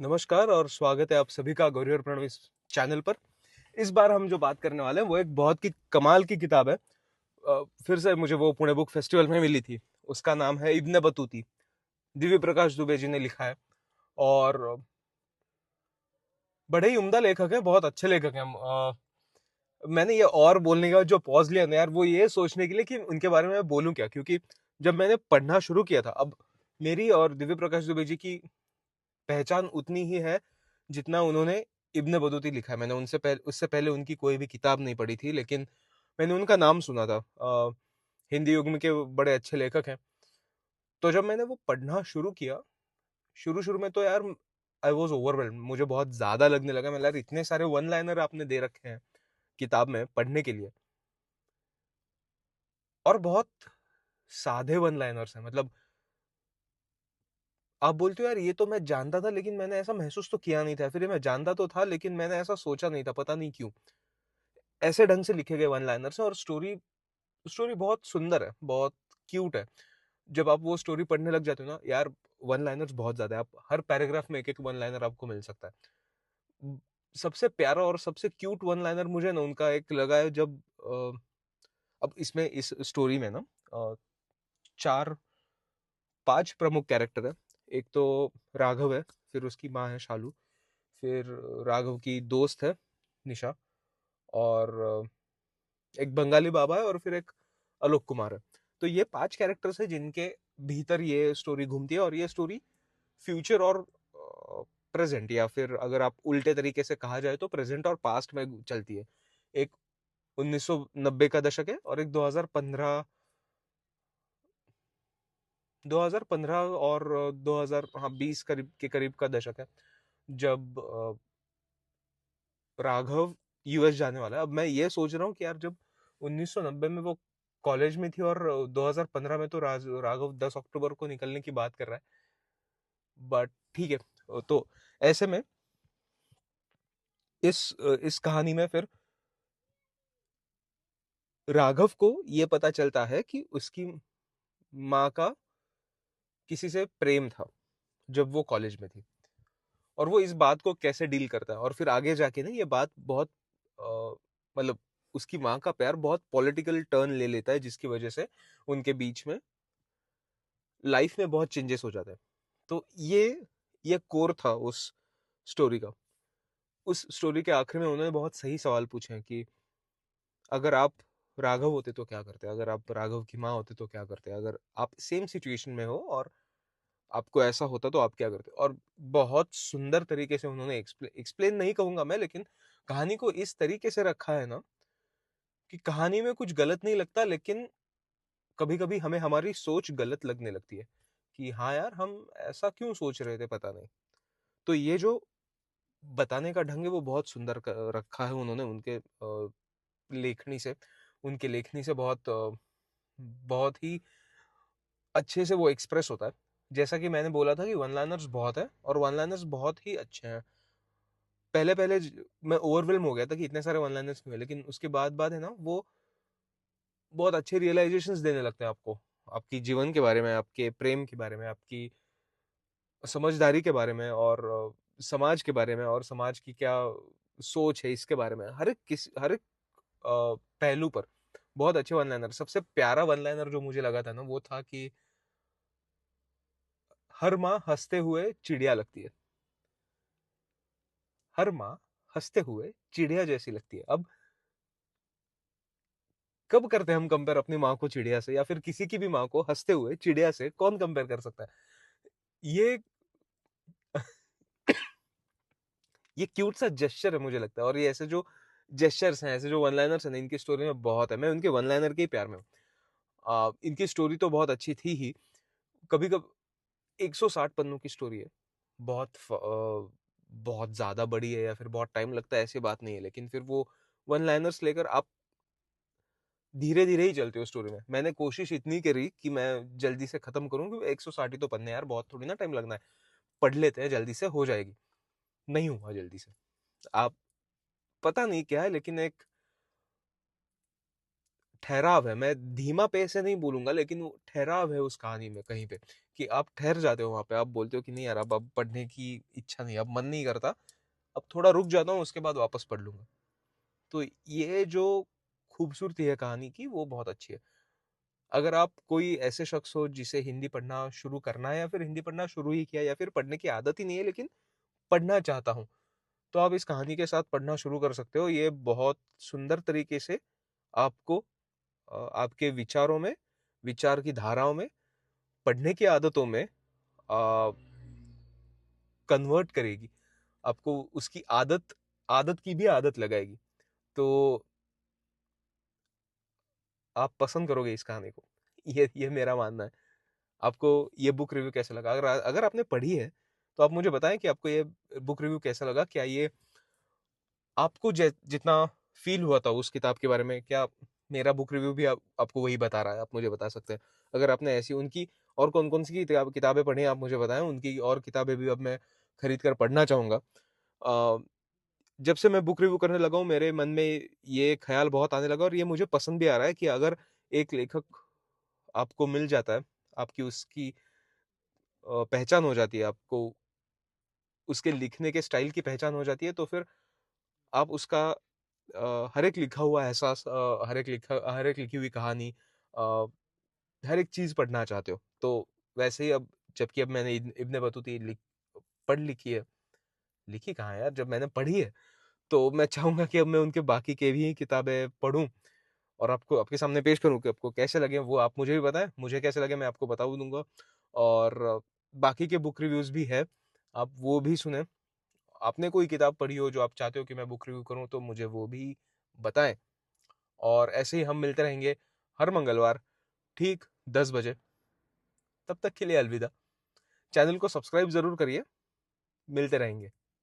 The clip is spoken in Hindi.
नमस्कार और स्वागत है आप सभी का गौरी और प्रणव इस चैनल पर। इस बार हम जो बात करने वाले हैं वो एक बहुत की कमाल की किताब है। फिर से मुझे वो पुणे बुक फेस्टिवल में मिली थी। उसका नाम है इब्न बतूती। दिव्य प्रकाश दुबे जी ने लिखा है और बड़े ही उम्दा लेखक है, बहुत अच्छे लेखक हैं। मैंने ये और बोलने का जो पॉज लिया ना यार, वो ये सोचने के लिए कि उनके बारे में मैं बोलूं क्या, क्योंकि जब मैंने पढ़ना शुरू किया था, अब मेरी और दिव्य प्रकाश दुबे जी की पहचान उतनी ही है जितना उन्होंने इब्न बतूती लिखा है। मैंने उससे पहले उनकी कोई भी किताब नहीं पढ़ी थी, लेकिन मैंने उनका नाम सुना था। हिंदी युग में के बड़े अच्छे लेखक हैं। तो जब मैंने वो पढ़ना शुरू किया, शुरू शुरू में तो यार आई वॉज ओवरवेल्ड। मुझे बहुत ज्यादा लगने लगा। मैं यार, इतने सारे वन लाइनर आपने दे रखे हैं किताब में पढ़ने के लिए, और बहुत सादे वन लाइनर्स हैं। मतलब आप बोलते हो यार ये तो मैं जानता था, लेकिन मैंने ऐसा महसूस तो किया नहीं था। फिर ये मैं जानता तो था, लेकिन मैंने ऐसा सोचा नहीं था, पता नहीं क्यों। ऐसे ढंग से लिखे गए वन लाइनर्स हैं, और स्टोरी स्टोरी बहुत सुंदर है, बहुत क्यूट है। जब आप वो स्टोरी पढ़ने लग जाते हो ना यार, वन लाइनर्स बहुत ज्यादा है। आप हर पैराग्राफ में एक एक वन लाइनर आपको मिल सकता है। सबसे प्यारा और सबसे क्यूट वन लाइनर मुझे ना उनका एक लगा है, जब अब इसमें इस स्टोरी में ना चार पांच प्रमुख कैरेक्टर है। एक तो राघव है, फिर उसकी माँ है शालू, फिर राघव की दोस्त है निशा, और एक बंगाली बाबा है, और फिर एक आलोक कुमार है। तो ये पांच कैरेक्टर्स है जिनके भीतर ये स्टोरी घूमती है। और ये स्टोरी फ्यूचर और प्रेजेंट, या फिर अगर आप उल्टे तरीके से कहा जाए तो प्रेजेंट और पास्ट में चलती है। एक 1990 का दशक है, और एक 2015 2015 और 2000, हाँ, 20 करीब के करीब का दशक है, जब राघव यूएस जाने वाला है। अब मैं ये सोच रहा हूँ कि यार, जब 1990 में वो कॉलेज में थी, और 2015 में तो राघव 10 अक्टूबर को निकलने की बात कर रहा है। बट ठीक है। तो ऐसे में इस कहानी में फिर राघव को ये पता चलता है कि उसकी माँ का किसी से प्रेम था जब वो कॉलेज में थी, और वो इस बात को कैसे डील करता है। और फिर आगे जाके ना ये बात बहुत मतलब उसकी माँ का प्यार बहुत पॉलिटिकल टर्न ले लेता है, जिसकी वजह से उनके बीच में लाइफ में बहुत चेंजेस हो जाते हैं। तो ये कोर था उस स्टोरी का। उस स्टोरी के आखिर में उन्होंने बहुत सही सवाल पूछे हैं कि अगर आप राघव होते तो क्या करते, अगर आप राघव की माँ होते तो क्या करते, अगर आप सेम सिचुएशन में हो और आपको ऐसा होता तो आप क्या करते। और बहुत सुंदर तरीके से उन्होंने एक्सप्लेन नहीं कहूंगा मैं, लेकिन कहानी को इस तरीके से रखा है ना कि कहानी में कुछ गलत नहीं लगता, लेकिन कभी कभी हमें हमारी सोच गलत लगने लगती है कि हाँ यार, हम ऐसा क्यों सोच रहे थे, पता नहीं। तो ये जो बताने का ढंग है वो बहुत सुंदर रखा है उन्होंने। लेखनी से उनके लेखनी से बहुत ही अच्छे से वो एक्सप्रेस होता है। जैसा कि मैंने बोला था कि वन लाइनर्स बहुत है, और वन लाइनर्स बहुत ही अच्छे हैं। पहले पहले मैं ओवरवेल्म हो गया था कि इतने सारे वन लाइनर्स क्यों है, लेकिन उसके बाद बाद है ना, वो बहुत अच्छे रियलाइजेशंस देने लगते हैं आपको, आपकी जीवन के बारे में, आपके प्रेम के बारे में, आपकी समझदारी के बारे में, और समाज के बारे में, और समाज की क्या सोच है इसके बारे में। हर एक पहलू पर बहुत अच्छे वन लाइनर। सबसे प्यारा वन लाइनर जो मुझे लगा था ना, वो था कि हर माँ हंसते हुए चिड़िया लगती है। हर माँ हंसते हुए चिड़िया जैसी लगती है। अब कब करते हैं हम कंपेयर अपनी माँ को चिड़िया से, या फिर किसी की भी माँ को हंसते हुए चिड़िया से कौन कंपेयर कर सकता है। ये ये क्यूट सा जेस्चर है मुझे लगता है। और ये ऐसे जो जेस्चर्स हैं, ऐसे जो वन लाइनर्स हैं ना, इनकी स्टोरी में बहुत है। मैं उनके वन लाइनर के ही प्यार में हूँ। इनकी स्टोरी तो बहुत अच्छी थी ही। कभी कभी 160 पन्नों की स्टोरी है। बहुत ज्यादा बड़ी है या फिर बहुत टाइम लगता है, ऐसी बात नहीं है। लेकिन फिर वो वन लाइनर्स लेकर आप धीरे धीरे ही चलते हो स्टोरी में। मैंने कोशिश इतनी करी कि मैं जल्दी से खत्म करूं, क्योंकि 160 ही तो पन्ने यार, बहुत थोड़ी ना टाइम लगना है। पढ़ लेते हैं, जल्दी से हो जाएगी। नहीं हुआ जल्दी से। आप पता नहीं क्या है, लेकिन एक ठहराव है। मैं धीमा पेस से नहीं बोलूंगा, लेकिन वो ठहराव है उस कहानी में कहीं पे, कि आप ठहर जाते हो वहाँ पे, आप बोलते हो कि नहीं यार अब पढ़ने की इच्छा नहीं, अब मन नहीं करता, अब थोड़ा रुक जाता हूँ, उसके बाद वापस पढ़ लूंगा। तो ये जो खूबसूरती है कहानी की, वो बहुत अच्छी है। अगर आप कोई ऐसे शख्स हो जिसे हिंदी पढ़ना शुरू करना है, या फिर हिंदी पढ़ना शुरू ही किया, या फिर पढ़ने की आदत ही नहीं है लेकिन पढ़ना चाहता हूँ, तो आप इस कहानी के साथ पढ़ना शुरू कर सकते हो। ये बहुत सुंदर तरीके से आपको आपके विचारों में, विचार की धाराओं में, पढ़ने की आदतों में कन्वर्ट करेगी। आपको उसकी आदत आदत की भी आदत लगाएगी। तो आप पसंद करोगे इस कहानी को, ये मेरा मानना है। आपको ये बुक रिव्यू कैसा लगा? अगर अगर आपने पढ़ी है तो आप मुझे बताएं कि आपको ये बुक रिव्यू कैसा लगा। क्या ये आपको जितना फील हुआ था उस किताब के बारे में, क्या मेरा बुक रिव्यू भी आपको वही बता रहा है? आप मुझे बता सकते हैं। अगर आपने ऐसी उनकी और कौन कौन सी किताबें पढ़ी हैं, आप मुझे बताएं। उनकी और किताबें भी अब मैं खरीद कर पढ़ना चाहूंगा। जब से मैं बुक रिव्यू करने लगा हूँ, मेरे मन में ये ख्याल बहुत आने लगा, और ये मुझे पसंद भी आ रहा है कि अगर एक लेखक आपको मिल जाता है, आपकी उसकी पहचान हो जाती है, आपको उसके लिखने के स्टाइल की पहचान हो जाती है, तो फिर आप उसका हर एक लिखा हुआ एहसास, हर एक लिखी हुई कहानी, अ, हर एक चीज पढ़ना चाहते हो। तो वैसे ही अब, जबकि अब मैंने इब्ने बतूती पढ़ लिखी है, लिखी कहाँ है यार, जब मैंने पढ़ी है, तो मैं चाहूंगा कि अब मैं उनके बाकी के भी किताबें पढूं और आपको आपके सामने पेश करूं कि आपको कैसे लगे वो। आप मुझे भी बताएं, मुझे कैसे लगे मैं आपको बता दूंगा। और बाकी के बुक रिव्यूज भी है, आप वो भी सुने। आपने कोई किताब पढ़ी हो जो आप चाहते हो कि मैं बुक रिव्यू करूं, तो मुझे वो भी बताएं। और ऐसे ही हम मिलते रहेंगे हर मंगलवार ठीक 10 बजे। तब तक के लिए अलविदा। चैनल को सब्सक्राइब जरूर करिए। मिलते रहेंगे।